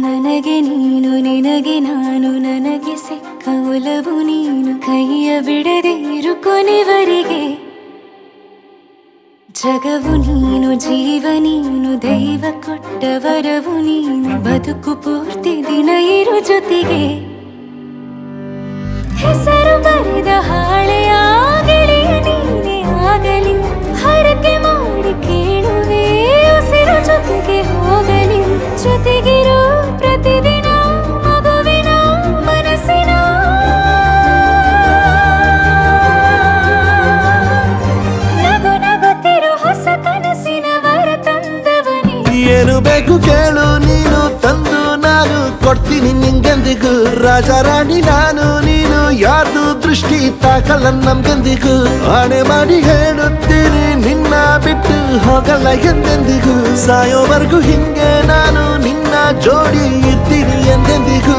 ನನಗೆ ನೀನು ನಿನಗೆ ನಾನು ನನಗೆ ಸಿಕ್ಕ ಒಲವು ನೀನು ಕೈಯ ಬಿಡದೆ ಇರು ಕೊನೆವರೆಗೆ ಜಗವು ನೀನು ಜೀವ ನೀನು ದೈವ ಕೊಟ್ಟ ವರವು ನೀನು ಬದುಕು ಪೂರ್ತಿ ದಿನ ಇರು ಜೊತೆಗೆ ಹೆಸರು ಬರೆದ ಹಾಳೆಯಾಗಲಿ ನೀನೇ ಆಗಲಿ ಹರಕೆ ಮಾಡಿ ಕೇಳುವೆ ಉಸಿರು ಜೊತೆಗೆ ಹೋಗಲಿ ಜೊತೆಗಿರು ಪ್ರತಿದಿನ ಮಗುವಿನ ಮನಸ್ಸಿನ ನಗು ನಗುತ್ತಿರು ಹೊಸ ಕನಸಿನ ವರ ತಂದವನೇ ಏನು ಬೇಕು ಕೇಳು ನೀನು ತಂದು ನಾನು ಕೊಡ್ತೀನಿ ನಿಂಗೆಂದಿಗೂ ರಾಜ ರಾಣಿ ನಾನು ನೀನು ಯಾರ್ದು ದೃಷ್ಟಿ ತಾಕಲ್ಲ ನಮ್ಗೆಂದಿಗೂ ಆಣೆ ಮಾಡಿ ಹೇಳುತ್ತೀನಿ ನಿನ್ನ ಬಿಟ್ಟು ಹೋಗಲ್ಲ ಎಂದೆಂದಿಗೂ ಸಾಯೋವರೆಗೂ ಹಿಂಗೆ ನಾನು ನಿನ್ನ ಜೋಡಿ ಇರ್ತೀನಿ ಎಂದೆಂದಿಗೂ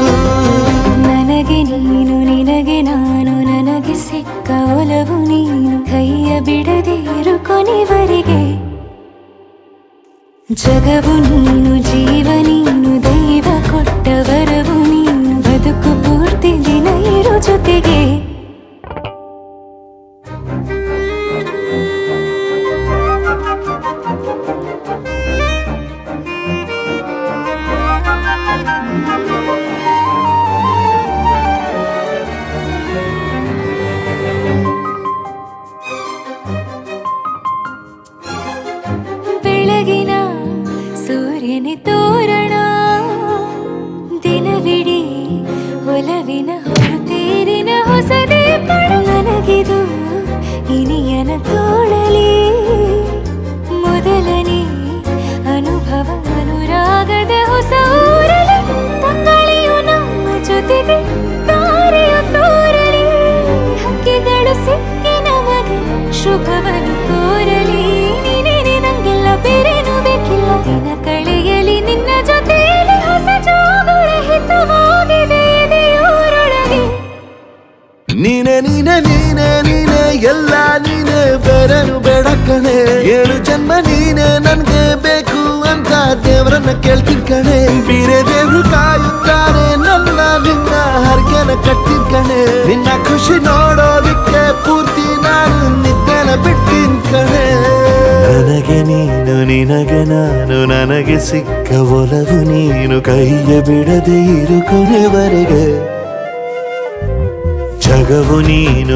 ನನಗೆ ನೀನು ನಿನಗೆ ನಾನು ನನಗೆ ಸಿಕ್ಕ ಒಲವು ನೀನು ಕೈಯ ಬಿಡದೆ ಇರು ಕೊನೆವರೆಗೆ ಜಗವು ನೀನು ಜೀವ ನೀನು ದೈವ ಕೊಟ್ಟ ವರವು ನೀನು ಬದುಕು ಪೂರ್ತಿ ದಿನ ಇರು ಜೊತೆಗೆ ಬೆಳಗಿನ ಸೂರ್ಯನ ತೋರಣ ದಿನವಿಡೀ ಒಲವಿನ ಹೊರತೇರಿನ ಹೊಸದೇ ಪಡ ನನಗಿದು ಇನಿಯನ ತೋಳಲಿ ಮೊದಲನೇ ಅನುಭವ ಅನುರಾಗದ ಹೊಸ ಊರಲಿ ತಂಗಳಿಯು ನಮ್ಮ ಜೊತೆಗೆ ತಾರೆಯು ತೋರಲಿ ಹಕ್ಕಿಗಳು ಸಿಕ್ಕಿ ನಮಗೆ ಶುಭವನ್ನು ಕೋರಲಿ ಬೇರೇನು ಬೇಕಿಲ್ಲ ದಿನ ಕಳೆಯಲಿ ನಿನ್ನ ಜೊತೆಯಲ್ಲಿ ಹೊಸ ಜೋಗುಳ ಹಿತವಾಗಿದೆ ದೇವರೊಳಗೆ ನೀನೆ ನೀನೆ ನೀನೆ ನೀನೆ ಎಲ್ಲ ನೀನೆ ಬೇರೆನು ಬೇಡ ಕಣೆ ಏಳು ಜನ್ಮ ನೀನೆ ನನ್ಗೆ ಬೇಕು ಅಂತ ದೇವರನ್ನ ಕೇಳ್ತೀನಿ ಕಣೆ ಬೇರೆ ದೇವ್ರು ಕಾಯುತ್ತಾರೆ ನನ್ನ ನಿನ್ನ ಹರಕೆನ ಕಟ್ತೀನಿ ಕಣೆ ನಿನ್ನ ಖುಷಿ ನೋಡೋದಿಕ್ಕೆ ಪೂರ್ತಿ ನಾನು ನಿದ್ದೆನ ಬಿಟ್ಟಿನ್ ಕಣೆ ನನಗೆ ನೀನು ನಿನಗೆ ನಾನು ನನಗೆ ಸಿಕ್ಕ ಒಲವು ನೀನು ಕೈಯ ಬಿಡದೆ ಇರು ಕೊನೆವರೆಗೆ ಜಗವು ನೀನು